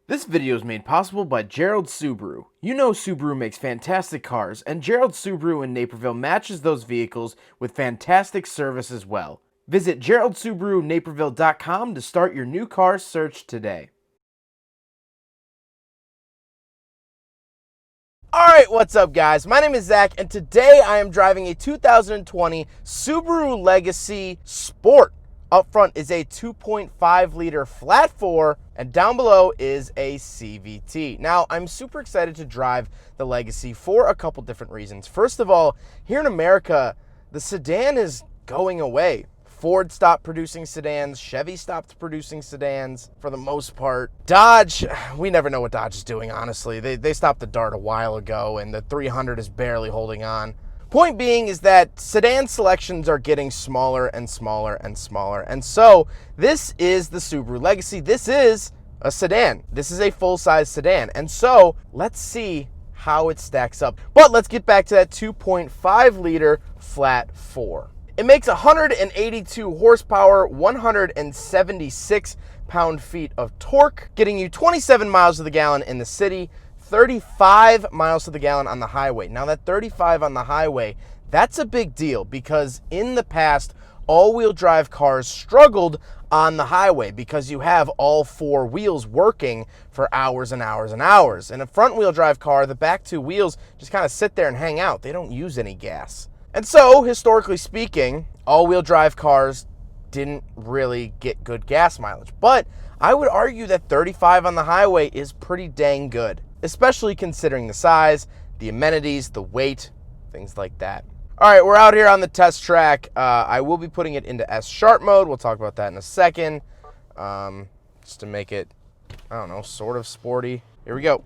This video is made possible by Gerald Subaru. You know Subaru makes fantastic cars, and Gerald Subaru in Naperville matches those vehicles with fantastic service as well. Visit GeraldSubaruNaperville.com to start your new car search today. Alright, what's up guys? My name is Zach, and today I am driving a 2020 Subaru Legacy Sport. Up front is a 2.5 liter flat 4, and down below is a CVT. Now, I'm super excited to drive the Legacy for a couple different reasons. First of all, here in America, the sedan is going away. Ford stopped producing sedans, Chevy stopped producing sedans for the most part. Dodge, we never know what Dodge is doing, honestly. They stopped the Dart a while ago, and the 300 is barely holding on. Point being is that sedan selections are getting smaller and smaller and smaller. And so this is the Subaru Legacy. This is a sedan. This is a full-size sedan. And so let's see how it stacks up. But let's get back to that 2.5 liter flat 4. It makes 182 horsepower, 176 pound-feet of torque, getting you 27 miles to the gallon in the city, 35 miles to the gallon on the highway. Now that 35 on the highway, that's a big deal because in the past, all-wheel drive cars struggled on the highway because you have all four wheels working for hours and hours and hours. In a front-wheel drive car, the back two wheels just kind of sit there and hang out. They don't use any gas. And so, historically speaking, all-wheel drive cars didn't really get good gas mileage. But I would argue that 35 on the highway is pretty dang good, especially considering the size, the amenities, the weight, things like that. All right, we're out here on the test track. I will be putting it into S Sharp mode. We'll talk about that in a second, just to make it, I don't know, sort of sporty. Here we go.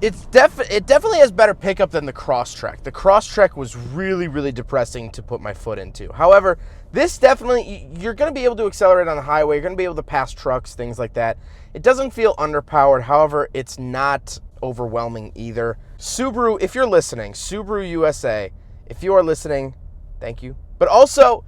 It definitely has better pickup than the Crosstrek. The Crosstrek was really, really depressing to put my foot into. However, this definitely, you're going to be able to accelerate on the highway. You're going to be able to pass trucks, things like that. It doesn't feel underpowered. However, it's not overwhelming either. Subaru, if you're listening, Subaru USA, if you are listening, thank you. But also,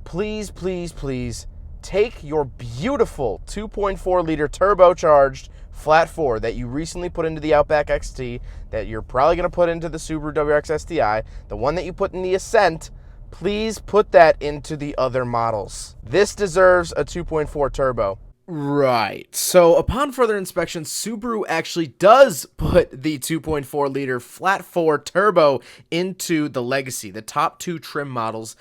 please, please, please take your beautiful 2.4 liter turbocharged flat 4 that you recently put into the Outback XT, that you're probably going to put into the Subaru WRX STI, the one that you put in the Ascent, please put that into the other models. This deserves a 2.4 turbo. Right. So upon further inspection, Subaru actually does put the 2.4 liter flat 4 turbo into the Legacy. The top two trim models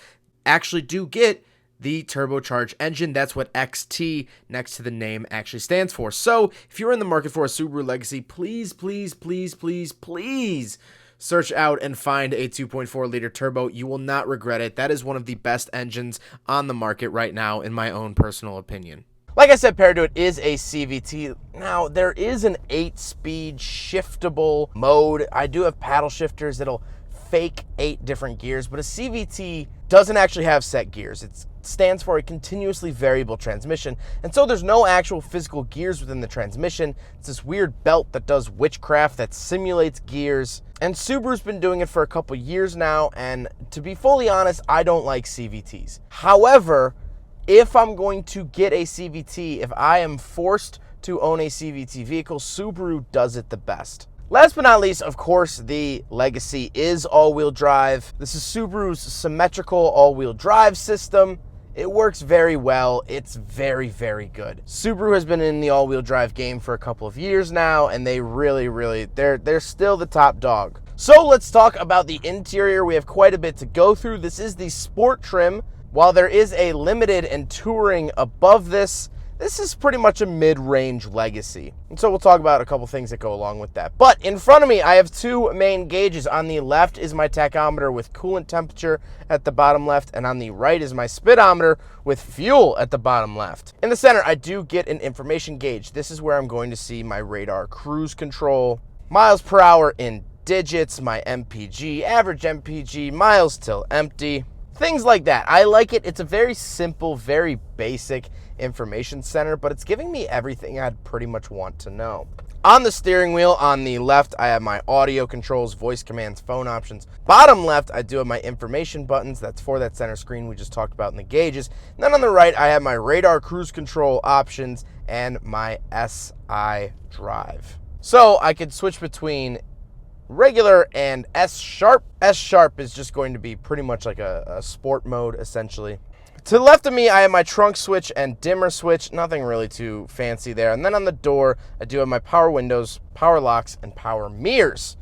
actually do get the turbocharged engine. That's what XT next to the name actually stands for. So if you're in the market for a Subaru Legacy, please, please, please, please, please search out and find a 2.4 liter turbo. You will not regret it. That is one of the best engines on the market right now, in my own personal opinion. Like I said, paired to it is a CVT. Now, there is an 8-speed shiftable mode. I do have paddle shifters that'll fake 8 different gears, but a CVT doesn't actually have set gears. It stands for a continuously variable transmission, and so there's no actual physical gears within the transmission. It's this weird belt that does witchcraft that simulates gears, and Subaru's been doing it for a couple years now, and to be fully honest, I don't like CVTs. However, if I'm going to get a CVT, if I am forced to own a CVT vehicle, Subaru does it the best. Last but not least, of course, the Legacy is all-wheel drive. This is Subaru's symmetrical all-wheel drive system. It works very well. It's very, very good. Subaru has been in the all-wheel drive game for a couple of years now, and they really, they're still the top dog. So let's talk about the interior. We have quite a bit to go through. This is the Sport trim. While there is a Limited and Touring above this, this is pretty much a mid-range Legacy. And so we'll talk about a couple things that go along with that. But in front of me, I have two main gauges. On the left is my tachometer with coolant temperature at the bottom left, and on the right is my speedometer with fuel at the bottom left. In the center, I do get an information gauge. This is where I'm going to see my radar cruise control, miles per hour in digits, my MPG, average MPG, miles till empty, things like that. I like it. It's a very simple, very basic information center, but it's giving me everything I'd pretty much want to know. On the steering wheel, on the left, I have my audio controls, voice commands, phone options. Bottom left, I do have my information buttons. That's for that center screen we just talked about in the gauges. And then on the right, I have my radar cruise control options and my SI drive. So I could switch between regular and S sharp. S sharp is just going to be pretty much like a sport mode, essentially. To the left of me, I have my trunk switch and dimmer switch. Nothing really too fancy there. And then on the door, I do have my power windows, power locks, and power mirrors.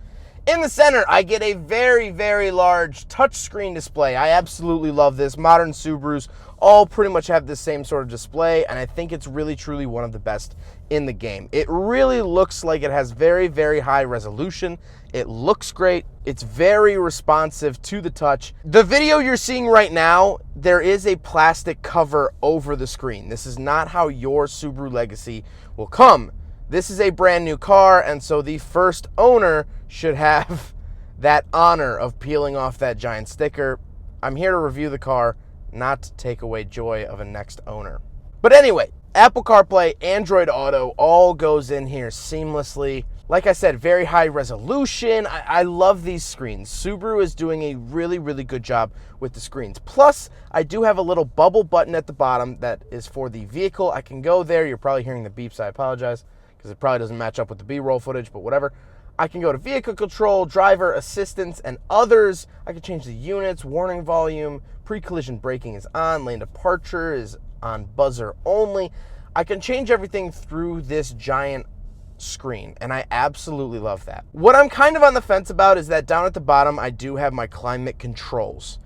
In the center, I get a very, very large touchscreen display. I absolutely love this. Modern Subarus all pretty much have the same sort of display, and I think it's really, truly one of the best in the game. It really looks like it has very, very high resolution. It looks great. It's very responsive to the touch. The video you're seeing right now, there is a plastic cover over the screen. This is not how your Subaru Legacy will come. This is a brand new car, and so the first owner should have that honor of peeling off that giant sticker. I'm here to review the car, not to take away joy of a next owner. But anyway, Apple CarPlay, Android Auto, all goes in here seamlessly. Like I said, very high resolution. I love these screens. Subaru is doing a really, really good job with the screens. Plus, I do have a little bubble button at the bottom that is for the vehicle. I can go there. You're probably hearing the beeps. I apologize because it probably doesn't match up with the B-roll footage, but whatever. I can go to vehicle control, driver assistance, and others. I can change the units, warning volume, pre-collision braking is on, lane departure is on buzzer only. I can change everything through this giant screen, and I absolutely love that. What I'm kind of on the fence about is that down at the bottom, I do have my climate controls.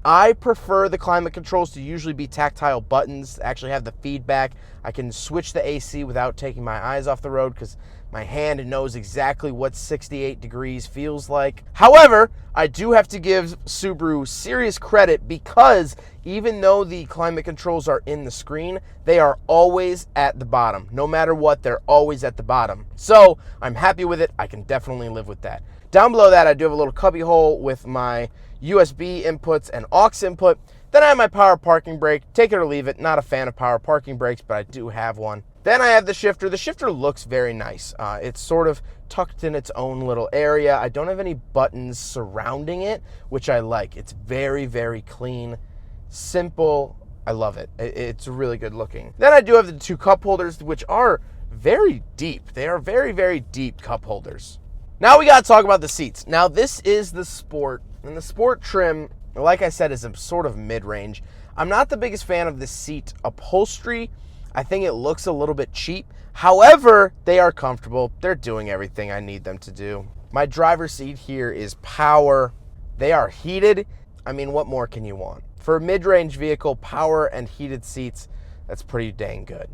I prefer the climate controls to usually be tactile buttons, actually have the feedback. I can switch the AC without taking my eyes off the road because my hand knows exactly what 68 degrees feels like. However, I do have to give Subaru serious credit because even though the climate controls are in the screen, they are always at the bottom. No matter what, they're always at the bottom. So I'm happy with it. I can definitely live with that. Down below that, I do have a little cubby hole with my USB inputs and aux input. Then I have my power parking brake. Take it or leave it. Not a fan of power parking brakes, but I do have one. Then I have the shifter. The shifter looks very nice. It's sort of tucked in its own little area. I don't have any buttons surrounding it, which I like. It's very, very clean, simple. I love it. It's really good looking. Then I do have the two cup holders, which are very deep. They are very, very deep cup holders. Now we got to talk about the seats. Now this is the Sport, and the Sport trim, like I said, is a sort of mid-range. I'm not the biggest fan of the seat upholstery. I think it looks a little bit cheap. However, they are comfortable. They're doing everything I need them to do. My driver's seat here is power. They are heated. I mean, what more can you want? For a mid-range vehicle, power and heated seats, that's pretty dang good.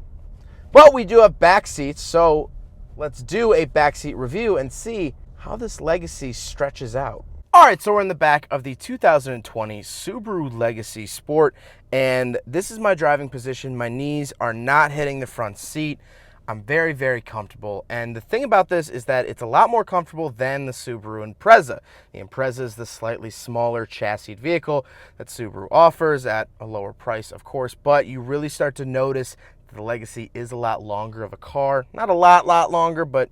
But we do have back seats, so let's do a backseat review and see how this Legacy stretches out. All right, so we're in the back of the 2020 Subaru Legacy Sport, and this is my driving position. My knees are not hitting the front seat. I'm very, very comfortable, and the thing about this is that it's a lot more comfortable than the Subaru Impreza. The Impreza is the slightly smaller chassis vehicle that Subaru offers at a lower price, of course, but you really start to notice that the Legacy is a lot longer of a car. Not a lot longer, but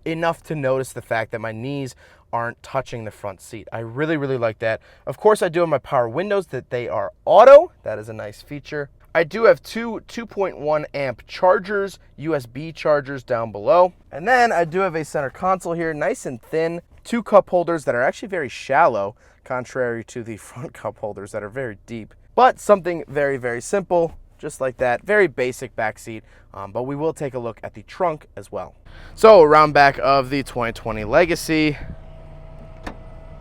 enough to notice the fact that my knees aren't touching the front seat. I really, really like that. Of course, I do have my power windows that they are auto. That is a nice feature. I do have two 2.1 amp chargers, USB chargers down below. And then I do have a center console here, nice and thin. Two cup holders that are actually very shallow, contrary to the front cup holders that are very deep. But something very, very simple, just like that. Very basic back seat, but we will take a look at the trunk as well. So around back of the 2020 Legacy,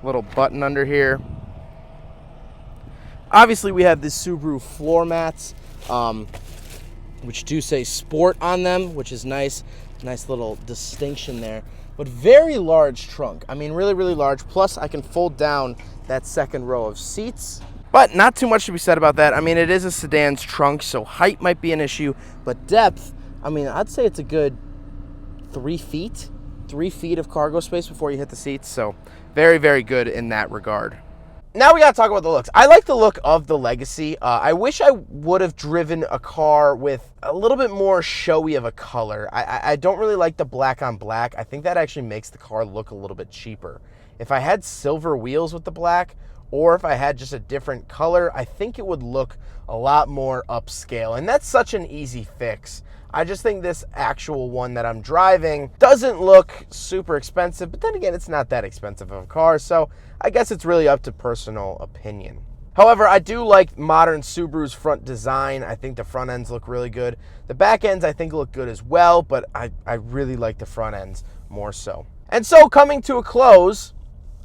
little button under here. Obviously we have the Subaru floor mats, which do say Sport on them, which is nice. Nice little distinction there. But very large trunk. I mean, really, really large. Plus I can fold down that second row of seats. But not too much to be said about that. I mean, it is a sedan's trunk, so height might be an issue, but depth, I mean, I'd say it's a good 3 feet. 3 feet of cargo space before you hit the seats, so very, very good in that regard. now we gotta talk about the looks. I like the look of the Legacy. I wish I would have driven a car with a little bit more showy of a color. I don't really like the black on black. I think that actually makes the car look a little bit cheaper. If I had silver wheels with the black, or if I had just a different color, I think it would look a lot more upscale. And that's such an easy fix. I just think this actual one that I'm driving doesn't look super expensive, but then again, it's not that expensive of a car, so I guess it's really up to personal opinion. However, I do like modern Subaru's front design. I think the front ends look really good. The back ends I think look good as well, but I really like the front ends more so. And so coming to a close,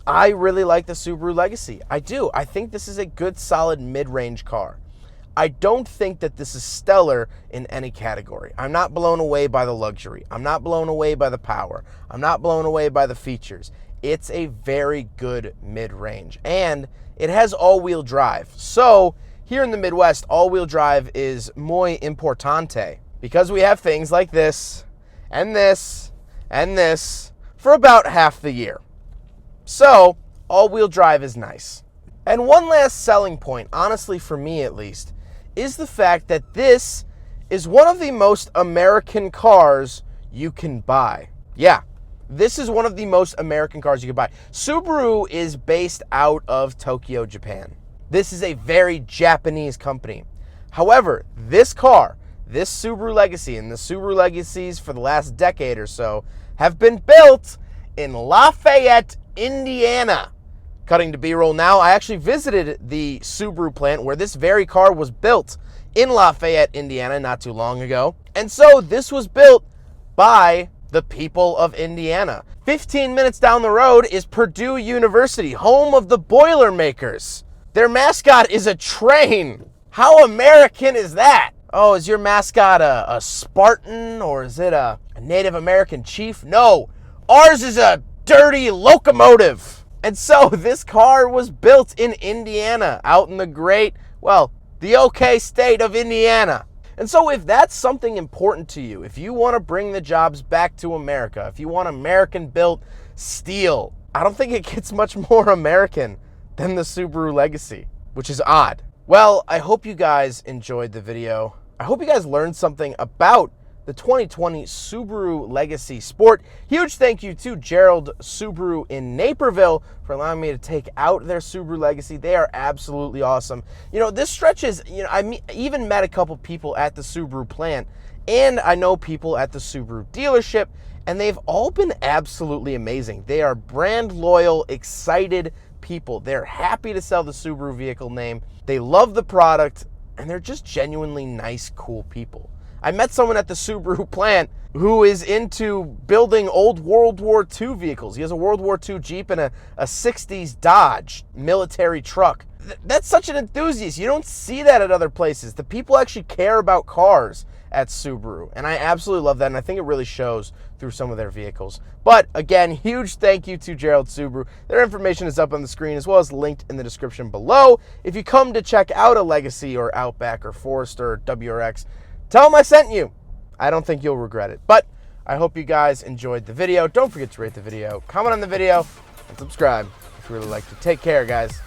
I really like the Subaru Legacy. I do. I think this is a good, solid mid-range car. I don't think that this is stellar in any category. I'm not blown away by the luxury. I'm not blown away by the power. I'm not blown away by the features. It's a very good mid-range, and it has all-wheel drive. So here in the Midwest, all-wheel drive is muy importante because we have things like this and this and this for about half the year. So all-wheel drive is nice. And one last selling point, honestly for me at least, is the fact that this is one of the most American cars you can buy. Yeah, this is one of the most American cars you can buy. Subaru is based out of Tokyo, Japan. This is a very Japanese company. However, this car, this Subaru Legacy, and the Subaru Legacies for the last decade or so have been built in Lafayette, Indiana. Cutting to B-roll now, I actually visited the Subaru plant where this very car was built in Lafayette, Indiana not too long ago. And so this was built by the people of Indiana. 15 minutes down the road is Purdue University, home of the Boilermakers. Their mascot is a train. How American is that? Oh, is your mascot a Spartan or is it a Native American chief? No, ours is a dirty locomotive. And so this car was built in Indiana, out in the great, well, the okay state of Indiana. And so if that's something important to you, if you want to bring the jobs back to America, if you want American-built steel, I don't think it gets much more American than the Subaru Legacy, which is odd. Well, I hope you guys enjoyed the video. I hope you guys learned something about the 2020 Subaru Legacy Sport. Huge thank you to Gerald Subaru in Naperville for allowing me to take out their Subaru Legacy. They are absolutely awesome. You know, this stretches, I even met a couple people at the Subaru plant, and I know people at the Subaru dealership, and they've all been absolutely amazing. They are brand loyal, excited people. They're happy to sell the Subaru vehicle name. They love the product, and they're just genuinely nice, cool people. I met someone at the Subaru plant who is into building old World War II vehicles. He has a World War II Jeep and a 60s Dodge military truck. That's such an enthusiast. You don't see that at other places. The people actually care about cars at Subaru, and I absolutely love that, and I think it really shows through some of their vehicles. But again, huge thank you to Gerald Subaru. Their information is up on the screen as well as linked in the description below. If you come to check out a Legacy or Outback or Forester or WRX, tell them I sent you. I don't think you'll regret it. But I hope you guys enjoyed the video. Don't forget to rate the video, comment on the video, and subscribe if you really liked it. Take care, guys.